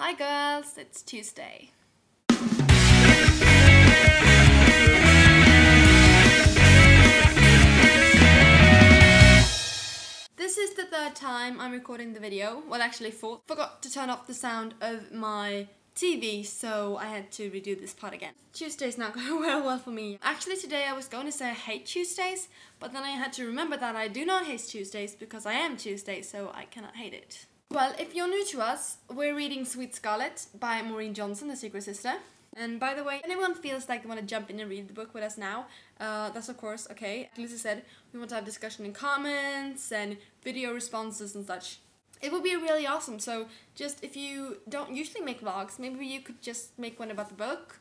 Hi girls, it's Tuesday. This is the third time I'm recording the video. Well, actually fourth. Forgot to turn off the sound of my TV, so I had to redo this part again. Tuesday's not going well for me. Actually today I was going to say I hate Tuesdays, but then I had to remember that I do not hate Tuesdays because I am Tuesday, so I cannot hate it. Well, if you're new to us, we're reading Sweet Scarlet by Maureen Johnson, the Secret Sister. And by the way, if anyone feels like they want to jump in and read the book with us now, that's of course okay. Like Lucy said, we want to have discussion in comments and video responses and such. It would be really awesome. So just if you don't usually make vlogs, maybe you could just make one about the book.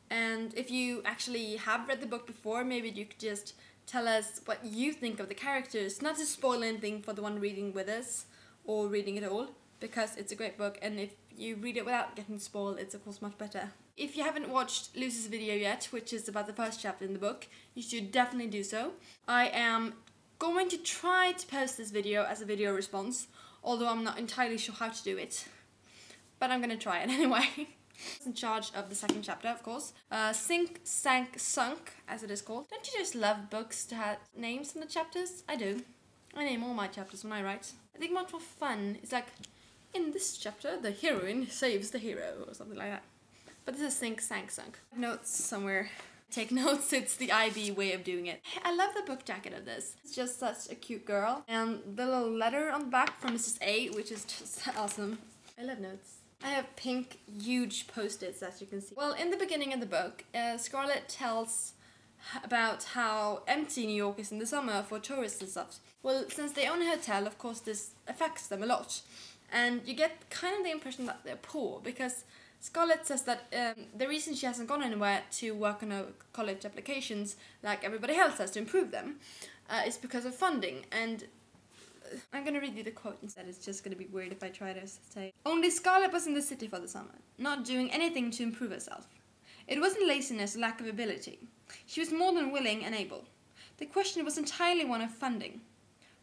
And if you actually have read the book before, maybe you could just tell us what you think of the characters. Not to spoil anything for the one reading with us or reading it all, because it's a great book, and if you read it without getting spoiled, it's of course much better. If you haven't watched Lucy's video yet, which is about the first chapter in the book, you should definitely do so. I am going to try to post this video as a video response, although I'm not entirely sure how to do it. But I'm gonna try it anyway. I'm in charge of the second chapter, of course. Sink, Sank, Sunk, as it is called. Don't you just love books to have names in the chapters? I do. I name all my chapters when I write. I think much more fun. It's like, in this chapter, the heroine saves the hero, or something like that. But this is Sink, Sank, Sunk. I have notes somewhere. Take notes, it's the IB way of doing it. I love the book jacket of this. It's just such a cute girl. And the little letter on the back from Mrs. A, which is just awesome. I love notes. I have pink, huge post-its, as you can see. Well, in the beginning of the book, Scarlet tells about how empty New York is in the summer for tourists and stuff. Well, since they own a hotel, of course this affects them a lot. And you get kind of the impression that they're poor, because Scarlet says that the reason she hasn't gone anywhere to work on her college applications, like everybody else has to improve them, is because of funding. And I'm gonna read you the quote instead, it's just gonna be weird if I try to say. Only Scarlet was in the city for the summer, not doing anything to improve herself. It wasn't laziness or lack of ability. She was more than willing and able. The question was entirely one of funding.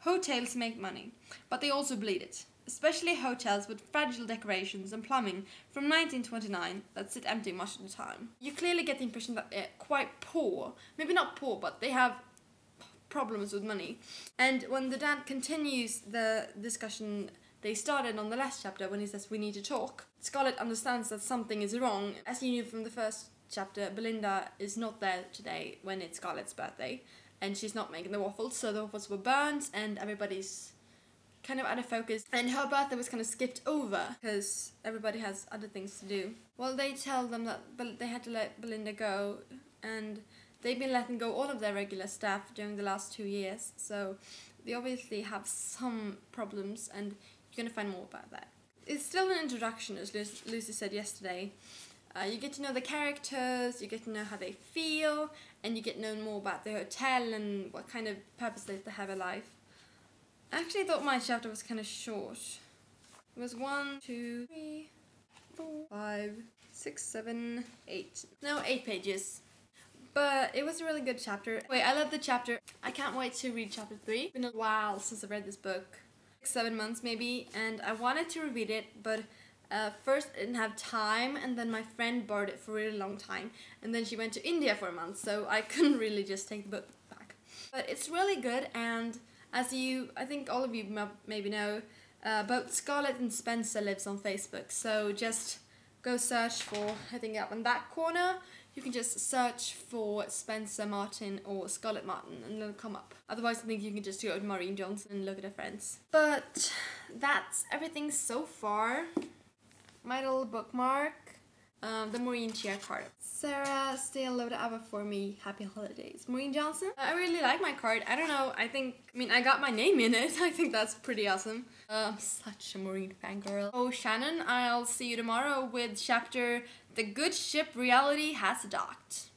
Hotels make money, but they also bleed it. Especially hotels with fragile decorations and plumbing from 1929 that sit empty much of the time. You clearly get the impression that they're quite poor. Maybe not poor, but they have problems with money. And when the dad continues the discussion they started on the last chapter, when he says we need to talk, Scarlet understands that something is wrong. As you knew from the first chapter, Belinda is not there today when it's Scarlet's birthday, and she's not making the waffles, so the waffles were burnt and everybody's kind of out of focus, and her birthday was kind of skipped over because everybody has other things to do. Well, they tell them that they had to let Belinda go, and they've been letting go all of their regular staff during the last 2 years, so they obviously have some problems, and you're gonna find more about that. It's still an introduction, as Lucy said yesterday. You get to know the characters, you get to know how they feel, and you get to know more about the hotel and what kind of purpose they have in life. I actually thought my chapter was kind of short. It was 1, 2, 3, 4, 5, 6, 7, 8. No, 8 pages. But it was a really good chapter. Wait, I love the chapter. I can't wait to read chapter 3. It's been a while since I've read this book. 6, 7 months maybe. And I wanted to reread it, but first I didn't have time, and then my friend borrowed it for a really long time. And then she went to India for a month, so I couldn't really just take the book back. But it's really good, and as I think all of you maybe know, both Scarlet and Spencer lives on Facebook, so just go search for, I think up in that corner, you can just search for Spencer Martin or Scarlet Martin and it'll come up. Otherwise I think you can just go to Maureen Johnson and look at her friends. But that's everything so far. My little bookmark. The Maureen cheer card. Sarah, stay a load hour for me. Happy holidays. Maureen Johnson. I really like my card. I don't know. I mean, I got my name in it. I think that's pretty awesome. I'm such a Maureen fangirl. Oh, Shannon, I'll see you tomorrow with chapter The Good Ship Reality Has Docked.